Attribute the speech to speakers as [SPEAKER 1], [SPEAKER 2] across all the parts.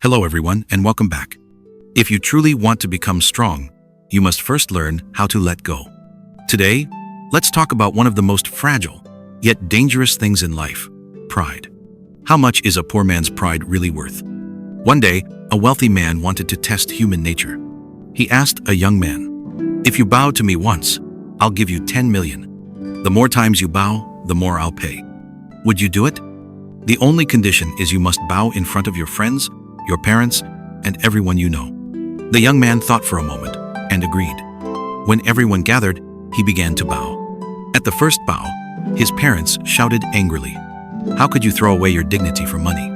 [SPEAKER 1] Hello everyone and welcome back. If you truly want to become strong, you must first learn how to let go. Today, let's talk about one of the most fragile, yet dangerous things in life, pride. How much is a poor man's pride really worth? One day, a wealthy man wanted to test human nature. He asked a young man, "If you bow to me once, I'll give you 10 million. The more times you bow, the more I'll pay. Would you do it? The only condition is you must bow in front of your friends, your parents, and everyone you know." The young man thought for a moment and agreed. When everyone gathered, he began to bow. At the first bow, his parents shouted angrily, "How could you throw away your dignity for money?"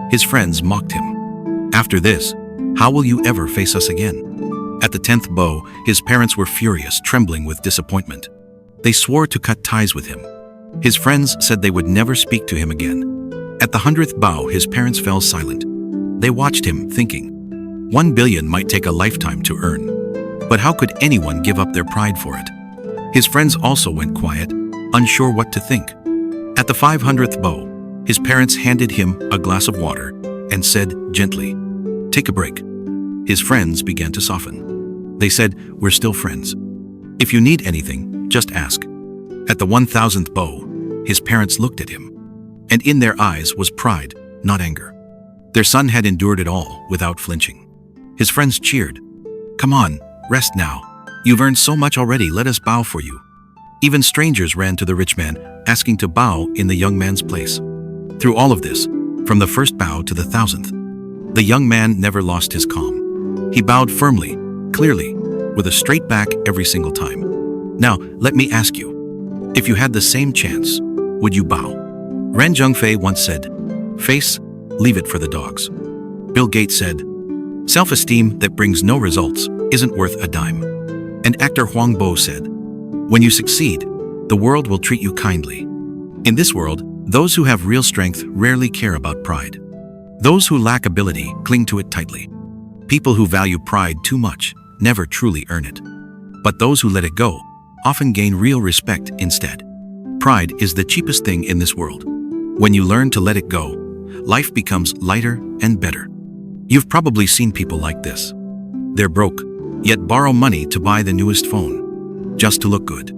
[SPEAKER 1] His friends mocked him. "After this, how will you ever face us again?" At the 10th bow, his parents were furious, trembling with disappointment. They swore to cut ties with him. His friends said they would never speak to him again. At the 100th bow, his parents fell silent. They watched him, thinking, 1 billion might take a lifetime to earn. But how could anyone give up their pride for it? His friends also went quiet, unsure what to think. At the 500th bow, his parents handed him a glass of water and said gently, "Take a break." His friends began to soften. They said, "We're still friends. If you need anything, just ask." At the 1000th bow, his parents looked at him, and in their eyes was pride, not anger. Their son had endured it all without flinching. His friends cheered. "Come on, rest now. You've earned so much already, let us bow for you." Even strangers ran to the rich man, asking to bow in the young man's place. Through all of this, from the first bow to the 1000th, the young man never lost his calm. He bowed firmly, clearly, with a straight back every single time. Now, let me ask you, if you had the same chance, would you bow? Ren Zhengfei once said, "Face, leave it for the dogs." Bill Gates said, "Self-esteem that brings no results isn't worth a dime." And actor Huang Bo said, "When you succeed, the world will treat you kindly." In this world, those who have real strength rarely care about pride. Those who lack ability cling to it tightly. People who value pride too much never truly earn it. But those who let it go often gain real respect instead. Pride is the cheapest thing in this world. When you learn to let it go, life becomes lighter and better. You've probably seen people like this. They're broke, yet borrow money to buy the newest phone, just to look good.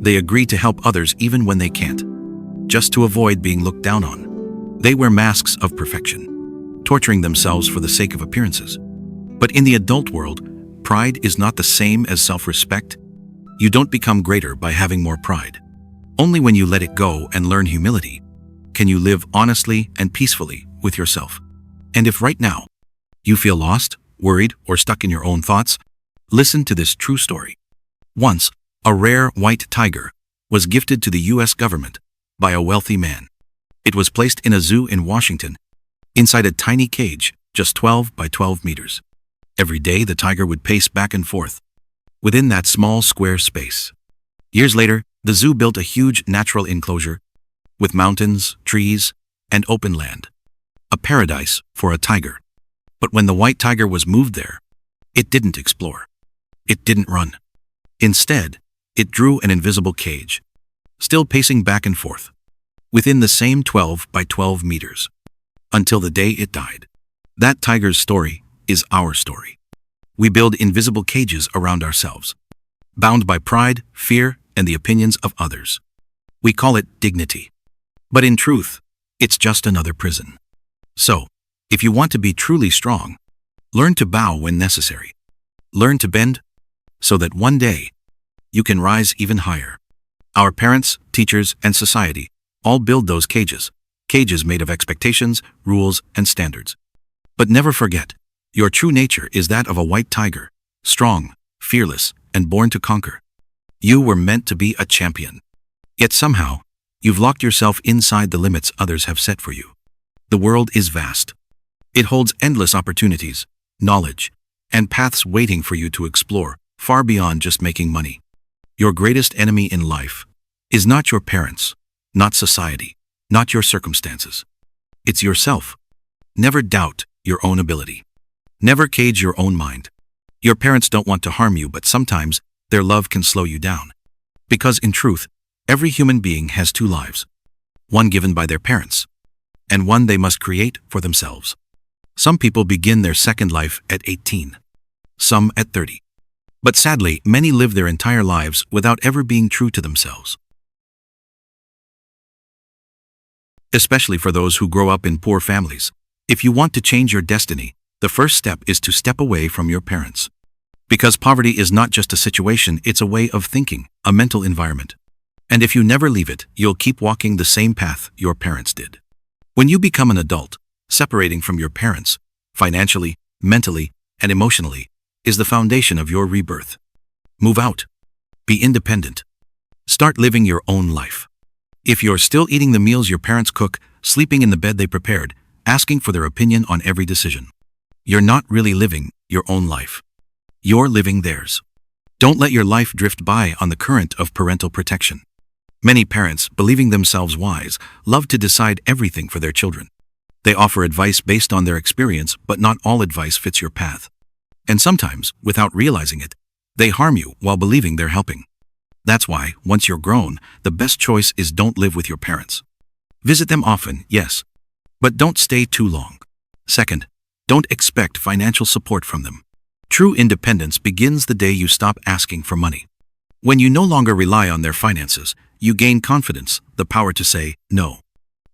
[SPEAKER 1] They agree to help others even when they can't, just to avoid being looked down on. They wear masks of perfection, torturing themselves for the sake of appearances. But in the adult world, pride is not the same as self-respect. You don't become greater by having more pride. Only when you let it go and learn humility can you live honestly and peacefully with yourself. And if right now you feel lost, worried, or stuck in your own thoughts, listen to this true story. Once, a rare white tiger was gifted to the US government by a wealthy man. It was placed in a zoo in Washington, inside a tiny cage just 12 by 12 meters. Every day the tiger would pace back and forth within that small square space. Years later, the zoo built a huge natural enclosure with mountains, trees, and open land, a paradise for a tiger. But when the white tiger was moved there, it didn't explore. It didn't run. Instead, it drew an invisible cage, still pacing back and forth, within the same 12 by 12 meters, until the day it died. That tiger's story is our story. We build invisible cages around ourselves, bound by pride, fear, and the opinions of others. We call it dignity. But in truth, it's just another prison. So, if you want to be truly strong, learn to bow when necessary. Learn to bend so that one day you can rise even higher. Our parents, teachers, and society all build those cages made of expectations, rules, and standards. But never forget, your true nature is that of a white tiger, strong, fearless, and born to conquer. You were meant to be a champion. Yet somehow, you've locked yourself inside the limits others have set for you. The world is vast. It holds endless opportunities, knowledge, and paths waiting for you to explore, far beyond just making money. Your greatest enemy in life is not your parents, not society, not your circumstances. It's yourself. Never doubt your own ability. Never cage your own mind. Your parents don't want to harm you, but sometimes their love can slow you down. Because in truth, every human being has two lives, one given by their parents, and one they must create for themselves. Some people begin their second life at 18, some at 30. But sadly, many live their entire lives without ever being true to themselves. Especially for those who grow up in poor families. If you want to change your destiny, the first step is to step away from your parents. Because poverty is not just a situation, it's a way of thinking, a mental environment. And if you never leave it, you'll keep walking the same path your parents did. When you become an adult, separating from your parents, financially, mentally, and emotionally, is the foundation of your rebirth. Move out. Be independent. Start living your own life. If you're still eating the meals your parents cook, sleeping in the bed they prepared, asking for their opinion on every decision, you're not really living your own life. You're living theirs. Don't let your life drift by on the current of parental protection. Many parents, believing themselves wise, love to decide everything for their children. They offer advice based on their experience, but not all advice fits your path. And sometimes, without realizing it, they harm you while believing they're helping. That's why, once you're grown, the best choice is don't live with your parents. Visit them often, yes, but don't stay too long. Second, don't expect financial support from them. True independence begins the day you stop asking for money. When you no longer rely on their finances, you gain confidence, the power to say no.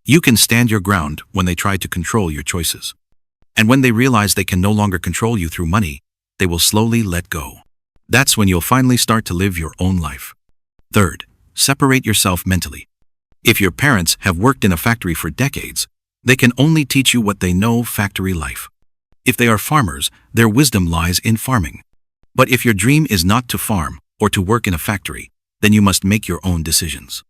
[SPEAKER 1] You can stand your ground when they try to control your choices. And when they realize they can no longer control you through money, they will slowly let go. That's when you'll finally start to live your own life. Third, separate yourself mentally. If your parents have worked in a factory for decades, they can only teach you what they know, factory life. If they are farmers, their wisdom lies in farming. But if your dream is not to farm or to work in a factory, then you must make your own decisions.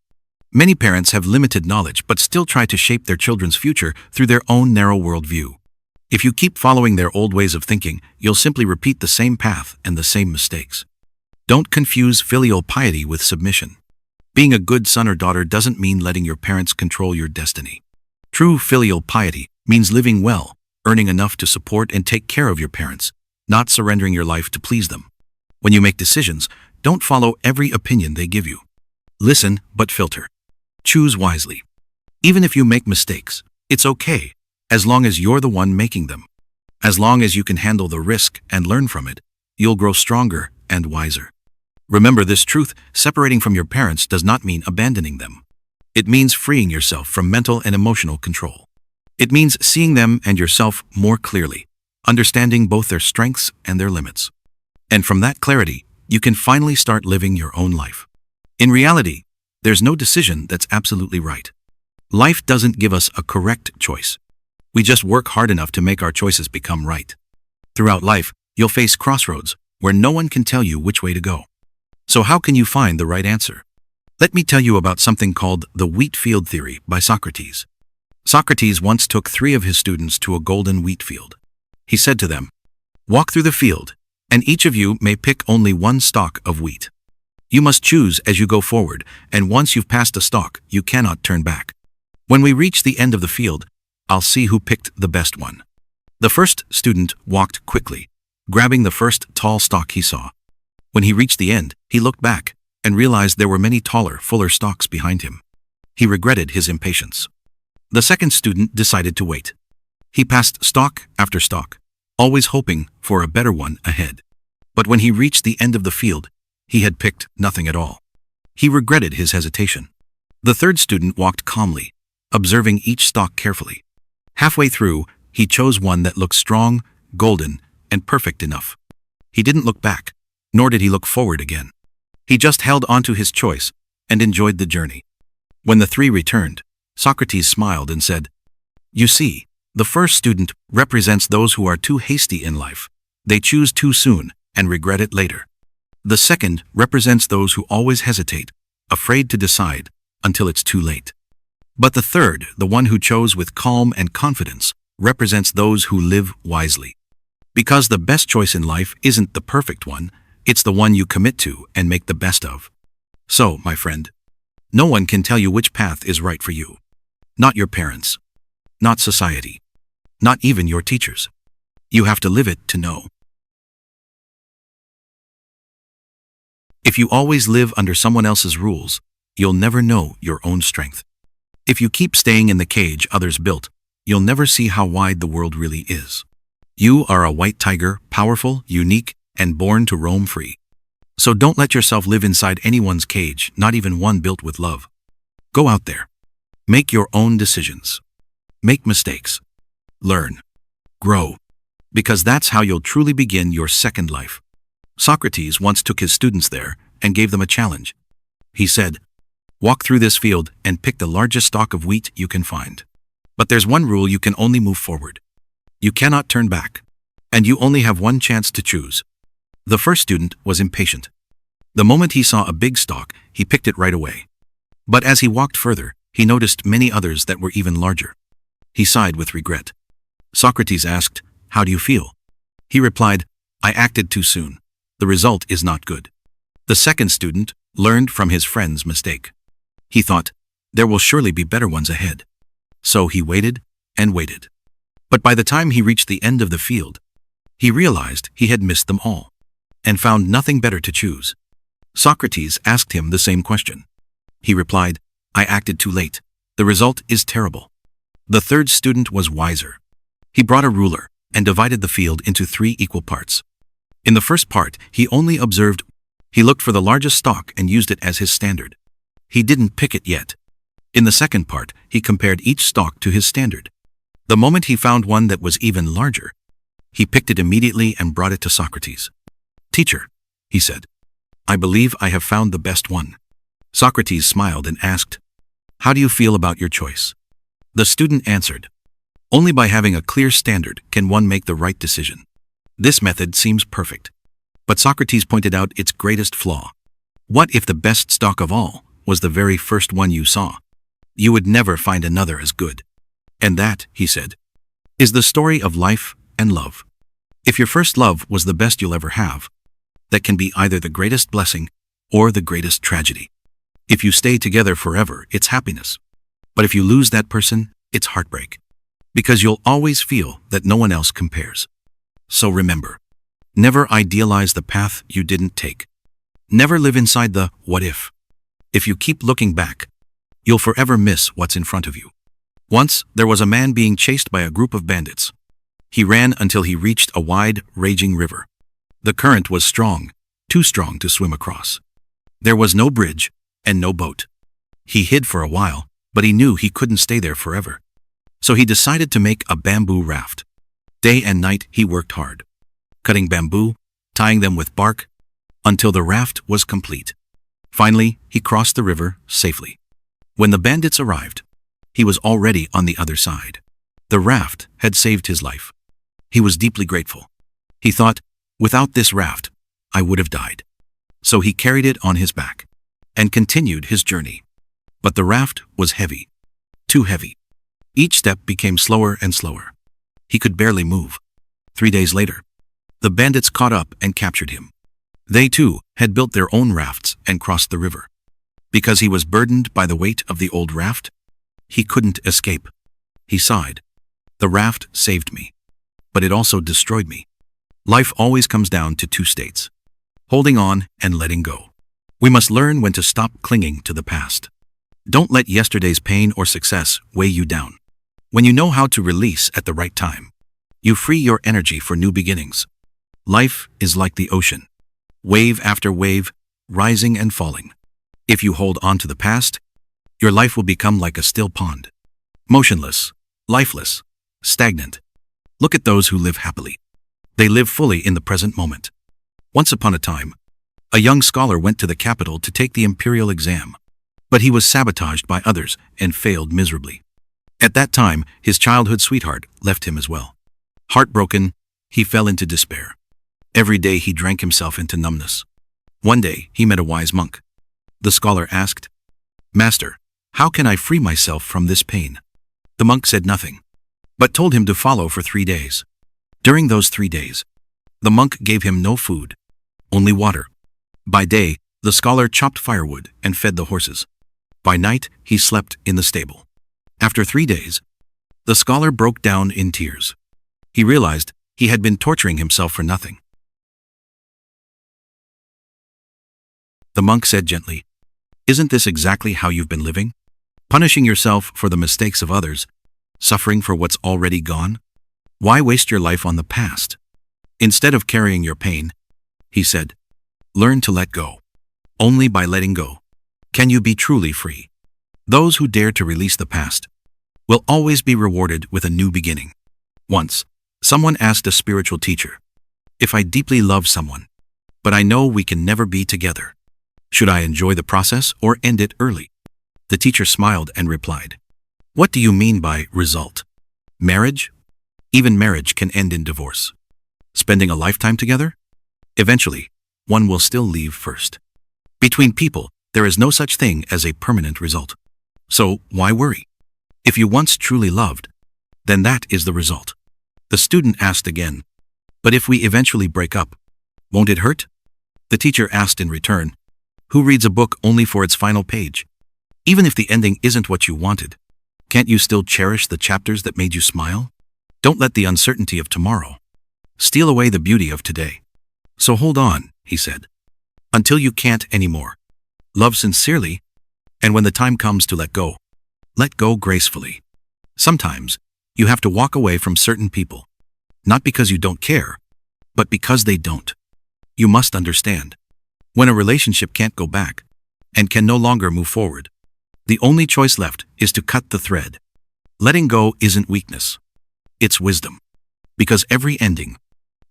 [SPEAKER 1] Many parents have limited knowledge but still try to shape their children's future through their own narrow worldview. If you keep following their old ways of thinking, you'll simply repeat the same path and the same mistakes. Don't confuse filial piety with submission. Being a good son or daughter doesn't mean letting your parents control your destiny. True filial piety means living well, earning enough to support and take care of your parents, not surrendering your life to please them. When you make decisions, don't follow every opinion they give you. Listen, but filter. Choose wisely. Even if you make mistakes, it's okay, as long as you're the one making them. As long as you can handle the risk and learn from it, you'll grow stronger and wiser. Remember this truth: separating from your parents does not mean abandoning them. It means freeing yourself from mental and emotional control. It means seeing them and yourself more clearly, understanding both their strengths and their limits. And from that clarity, you can finally start living your own life. In reality, there's no decision that's absolutely right. Life doesn't give us a correct choice. We just work hard enough to make our choices become right. Throughout life, you'll face crossroads where no one can tell you which way to go. So how can you find the right answer? Let me tell you about something called the wheat field theory by Socrates. Socrates once took 3 of his students to a golden wheat field. He said to them, "Walk through the field, and each of you may pick only one stalk of wheat. You must choose as you go forward, and once you've passed a stalk, you cannot turn back. When we reach the end of the field, I'll see who picked the best one." The first student walked quickly, grabbing the first tall stalk he saw. When he reached the end, he looked back and realized there were many taller, fuller stalks behind him. He regretted his impatience. The second student decided to wait. He passed stalk after stalk, always hoping for a better one ahead. But when he reached the end of the field, he had picked nothing at all. He regretted his hesitation. The third student walked calmly, observing each stalk carefully. Halfway through, he chose one that looked strong, golden, and perfect enough. He didn't look back, nor did he look forward again. He just held onto his choice and enjoyed the journey. When the 3 returned, Socrates smiled and said, "You see, the first student represents those who are too hasty in life. They choose too soon and regret it later. The second represents those who always hesitate, afraid to decide until it's too late. But the third, the one who chose with calm and confidence, represents those who live wisely. Because the best choice in life isn't the perfect one, it's the one you commit to and make the best of." So, my friend, no one can tell you which path is right for you. Not your parents. Not society. Not even your teachers. You have to live it to know. If you always live under someone else's rules, you'll never know your own strength. If you keep staying in the cage others built, you'll never see how wide the world really is. You are a white tiger, powerful, unique, and born to roam free. So don't let yourself live inside anyone's cage, not even one built with love. Go out there. Make your own decisions. Make mistakes. Learn. Grow. Because that's how you'll truly begin your second life. Socrates once took his students there and gave them a challenge. He said, "Walk through this field and pick the largest stalk of wheat you can find. But there's one rule: you can only move forward. You cannot turn back. And you only have one chance to choose." The first student was impatient. The moment he saw a big stalk, he picked it right away. But as he walked further, he noticed many others that were even larger. He sighed with regret. Socrates asked, "How do you feel?" He replied, "I acted too soon. The result is not good." The second student learned from his friend's mistake. He thought, there will surely be better ones ahead. So he waited and waited. But by the time he reached the end of the field, he realized he had missed them all and found nothing better to choose. Socrates asked him the same question. He replied, "I acted too late. The result is terrible." The third student was wiser. He brought a ruler and divided the field into 3 equal parts. In the first part, he only observed. He looked for the largest stalk and used it as his standard. He didn't pick it yet. In the second part, he compared each stalk to his standard. The moment he found one that was even larger, he picked it immediately and brought it to Socrates. "Teacher," he said, "I believe I have found the best one." Socrates smiled and asked, "How do you feel about your choice?" The student answered, "Only by having a clear standard can one make the right decision." This method seems perfect. But Socrates pointed out its greatest flaw. What if the best stalk of all was the very first one you saw? You would never find another as good. And that, he said, is the story of life and love. If your first love was the best you'll ever have, that can be either the greatest blessing or the greatest tragedy. If you stay together forever, it's happiness. But if you lose that person, it's heartbreak. Because you'll always feel that no one else compares. So remember, never idealize the path you didn't take. Never live inside the what if. If you keep looking back, you'll forever miss what's in front of you. Once, there was a man being chased by a group of bandits. He ran until he reached a wide, raging river. The current was strong, too strong to swim across. There was no bridge and no boat. He hid for a while, but he knew he couldn't stay there forever. So he decided to make a bamboo raft. Day and night he worked hard, cutting bamboo, tying them with bark, until the raft was complete. Finally, he crossed the river safely. When the bandits arrived, he was already on the other side. The raft had saved his life. He was deeply grateful. He thought, without this raft, I would have died. So he carried it on his back and continued his journey. But the raft was heavy, too heavy. Each step became slower and slower. He could barely move. 3 days later, the bandits caught up and captured him. They too had built their own rafts and crossed the river. Because he was burdened by the weight of the old raft, he couldn't escape. He sighed. The raft saved me, but it also destroyed me. Life always comes down to 2 states: holding on and letting go. We must learn when to stop clinging to the past. Don't let yesterday's pain or success weigh you down. When you know how to release at the right time, you free your energy for new beginnings. Life is like the ocean, wave after wave, rising and falling. If you hold on to the past, your life will become like a still pond, motionless, lifeless, stagnant. Look at those who live happily. They live fully in the present moment. Once upon a time, a young scholar went to the capital to take the imperial exam, but he was sabotaged by others and failed miserably. At that time, his childhood sweetheart left him as well. Heartbroken, he fell into despair. Every day he drank himself into numbness. One day, he met a wise monk. The scholar asked, "Master, how can I free myself from this pain?" The monk said nothing, but told him to follow for 3 days. During those 3 days, the monk gave him no food, only water. By day, the scholar chopped firewood and fed the horses. By night, he slept in the stable. After 3 days, the scholar broke down in tears. He realized he had been torturing himself for nothing. The monk said gently, "Isn't this exactly how you've been living? Punishing yourself for the mistakes of others Suffering for what's already gone? Why waste your life on the past? Instead of carrying your pain, he said, learn to let go. Only by letting go can you be truly free. Those who dare to release the past will always be rewarded with a new beginning. Once, someone asked a spiritual teacher, if I deeply love someone, but I know we can never be together, should I enjoy the process or end it early? The teacher smiled and replied, what do you mean by result? Marriage? Even marriage can end in divorce. Spending a lifetime together? Eventually, one will still leave first. Between people, there is no such thing as a permanent result. So, why worry? If you once truly loved, then that is the result. The student asked again, but if we eventually break up, won't it hurt? The teacher asked in return, who reads a book only for its final page? Even if the ending isn't what you wanted, can't you still cherish the chapters that made you smile? Don't let the uncertainty of tomorrow steal away the beauty of today. So hold on, he said, until you can't anymore. Love sincerely, and when the time comes to let go gracefully. Sometimes, you have to walk away from certain people, not because you don't care, but because they don't. You must understand, when a relationship can't go back and can no longer move forward, the only choice left is to cut the thread. Letting go isn't weakness. It's wisdom. Because every ending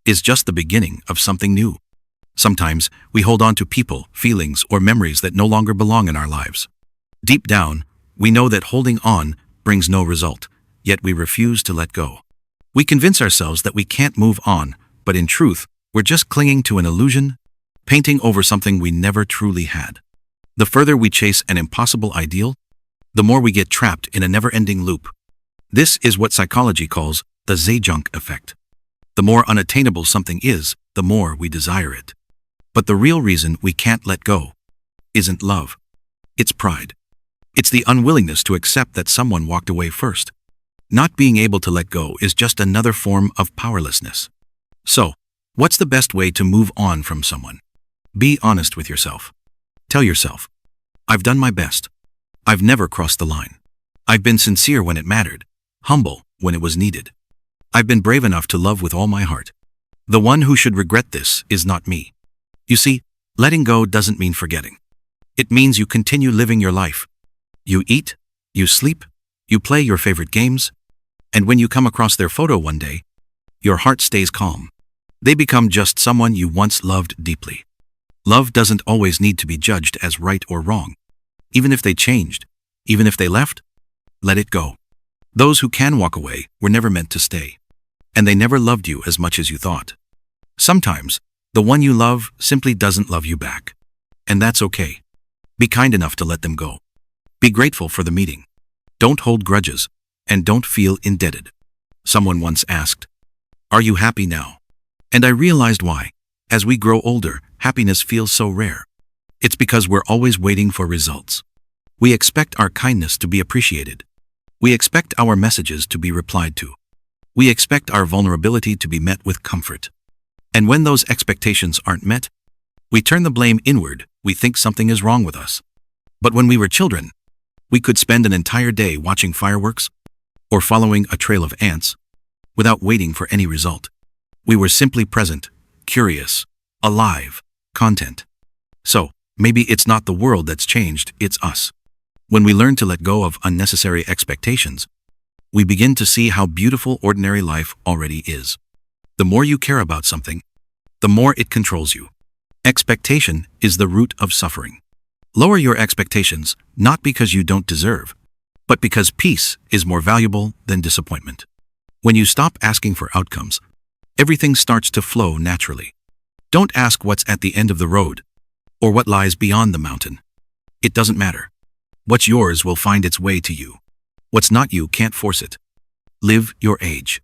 [SPEAKER 1] is just the beginning of something new. Sometimes, we hold on to people, feelings, or memories that no longer belong in our lives. Deep down, we know that holding on brings no result, yet we refuse to let go. We convince ourselves that we can't move on, but in truth, we're just clinging to an illusion, painting over something we never truly had. The further we chase an impossible ideal, the more we get trapped in a never-ending loop. This is what psychology calls the Zajunk effect. The more unattainable something is, the more we desire it. But the real reason we can't let go isn't love. It's pride. It's the unwillingness to accept that someone walked away first. Not being able to let go is just another form of powerlessness. So, what's the best way to move on from someone? Be honest with yourself. Tell yourself, I've done my best. I've never crossed the line. I've been sincere when it mattered, humble when it was needed. I've been brave enough to love with all my heart. The one who should regret this is not me. You see, letting go doesn't mean forgetting. It means you continue living your life. You eat, you sleep, you play your favorite games, and when you come across their photo one day, your heart stays calm. They become just someone you once loved deeply. Love doesn't always need to be judged as right or wrong. Even if they changed, even if they left, let it go. Those who can walk away were never meant to stay, and they never loved you as much as you thought. Sometimes, the one you love simply doesn't love you back, and that's okay. Be kind enough to let them go. Be grateful for the meeting. Don't hold grudges, and don't feel indebted. Someone once asked, "Are you happy now?" And I realized why. As we grow older, happiness feels so rare. It's because we're always waiting for results. We expect our kindness to be appreciated. We expect our messages to be replied to. We expect our vulnerability to be met with comfort. And when those expectations aren't met, we turn the blame inward. We think something is wrong with us. But when we were children, we could spend an entire day watching fireworks or following a trail of ants without waiting for any result. We were simply present, curious, alive, content. So, maybe it's not the world that's changed, it's us. When we learn to let go of unnecessary expectations, we begin to see how beautiful ordinary life already is. The more you care about something, the more it controls you. Expectation is the root of suffering. Lower your expectations, not because you don't deserve, but because peace is more valuable than disappointment. When you stop asking for outcomes, everything starts to flow naturally. Don't ask what's at the end of the road, or what lies beyond the mountain. It doesn't matter. What's yours will find its way to you. What's not you can't force it. Live your age.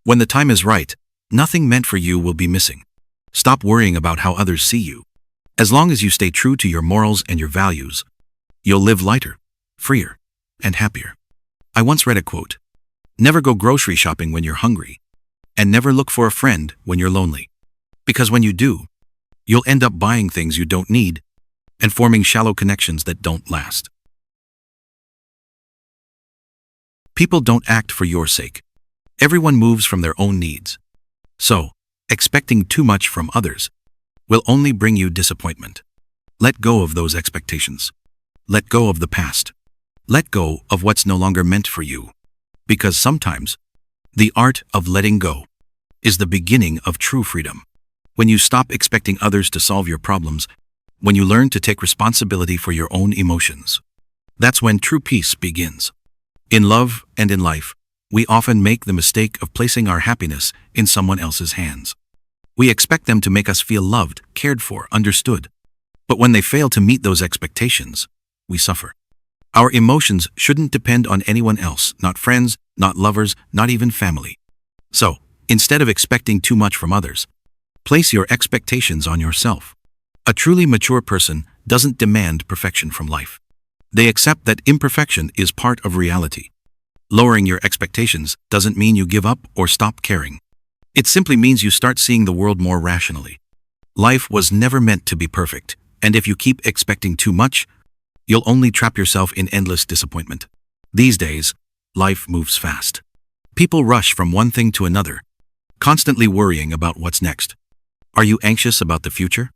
[SPEAKER 1] When the time is right, nothing meant for you will be missing. Stop worrying about how others see you. As long as you stay true to your morals and your values, you'll live lighter, freer, and happier. I once read a quote: "Never go grocery shopping when you're hungry, and never look for a friend when you're lonely. Because when you do, you'll end up buying things you don't need and forming shallow connections that don't last." People don't act for your sake. Everyone moves from their own needs. So, expecting too much from others will only bring you disappointment. Let go of those expectations. Let go of the past. Let go of what's no longer meant for you. Because sometimes, the art of letting go is the beginning of true freedom. When you stop expecting others to solve your problems, when you learn to take responsibility for your own emotions, that's when true peace begins. In love and in life, we often make the mistake of placing our happiness in someone else's hands. We expect them to make us feel loved, cared for, understood. But when they fail to meet those expectations, we suffer. Our emotions shouldn't depend on anyone else, not friends, not lovers, not even family. So, instead of expecting too much from others, place your expectations on yourself. A truly mature person doesn't demand perfection from life. They accept that imperfection is part of reality. Lowering your expectations doesn't mean you give up or stop caring. It simply means you start seeing the world more rationally. Life was never meant to be perfect, and if you keep expecting too much, you'll only trap yourself in endless disappointment. These days, life moves fast. People rush from one thing to another, constantly worrying about what's next. Are you anxious about the future?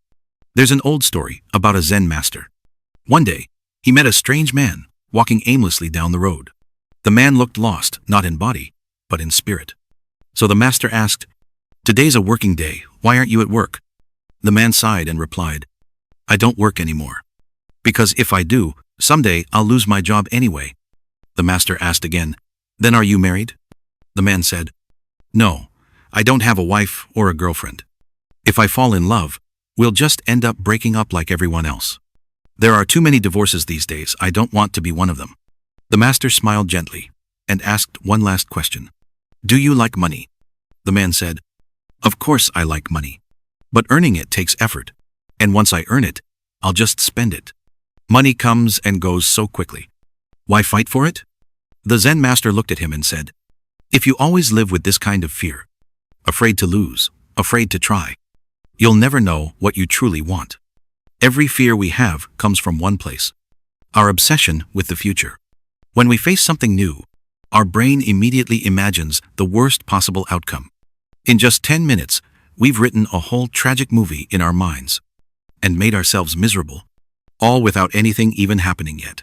[SPEAKER 1] There's an old story about a Zen master. One day, he met a strange man walking aimlessly down the road. The man looked lost, not in body, but in spirit. So the master asked, "Today's a working day, why aren't you at work?" The man sighed and replied, "I don't work anymore. Because if I do, someday I'll lose my job anyway." The master asked again, "Then are you married?" The man said, "No, I don't have a wife or a girlfriend. If I fall in love, we'll just end up breaking up like everyone else. There are too many divorces these days, I don't want to be one of them." The master smiled gently and asked one last question. "Do you like money?" The man said, "Of course I like money. But earning it takes effort. And once I earn it, I'll just spend it. Money comes and goes so quickly. Why fight for it?" The Zen master looked at him and said, "If you always live with this kind of fear, afraid to lose, afraid to try, you'll never know what you truly want. Every fear we have comes from one place: our obsession with the future. When we face something new, our brain immediately imagines the worst possible outcome. In just 10 minutes, we've written a whole tragic movie in our minds and made ourselves miserable, all without anything even happening yet.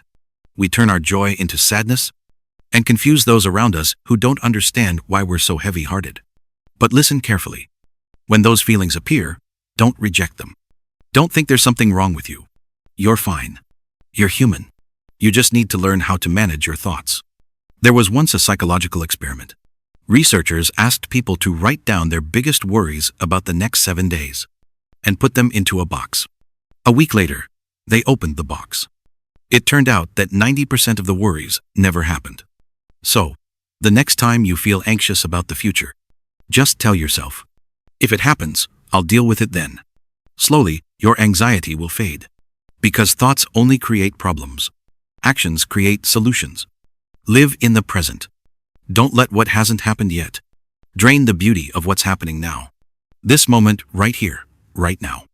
[SPEAKER 1] We turn our joy into sadness and confuse those around us who don't understand why we're so heavy-hearted. But listen carefully. When those feelings appear, don't reject them. Don't think there's something wrong with you. You're fine. You're human. You just need to learn how to manage your thoughts. There was once a psychological experiment. Researchers asked people to write down their biggest worries about the next 7 days and put them into a box. A week later, they opened the box. It turned out that 90% of the worries never happened. So, the next time you feel anxious about the future, just tell yourself, "If it happens, I'll deal with it then." Slowly, your anxiety will fade. Because thoughts only create problems. Actions create solutions. Live in the present. Don't let what hasn't happened yet drain the beauty of what's happening now. This moment, right here, right now,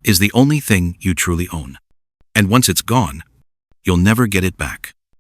[SPEAKER 1] is the only thing you truly own. And once it's gone, you'll never get it back.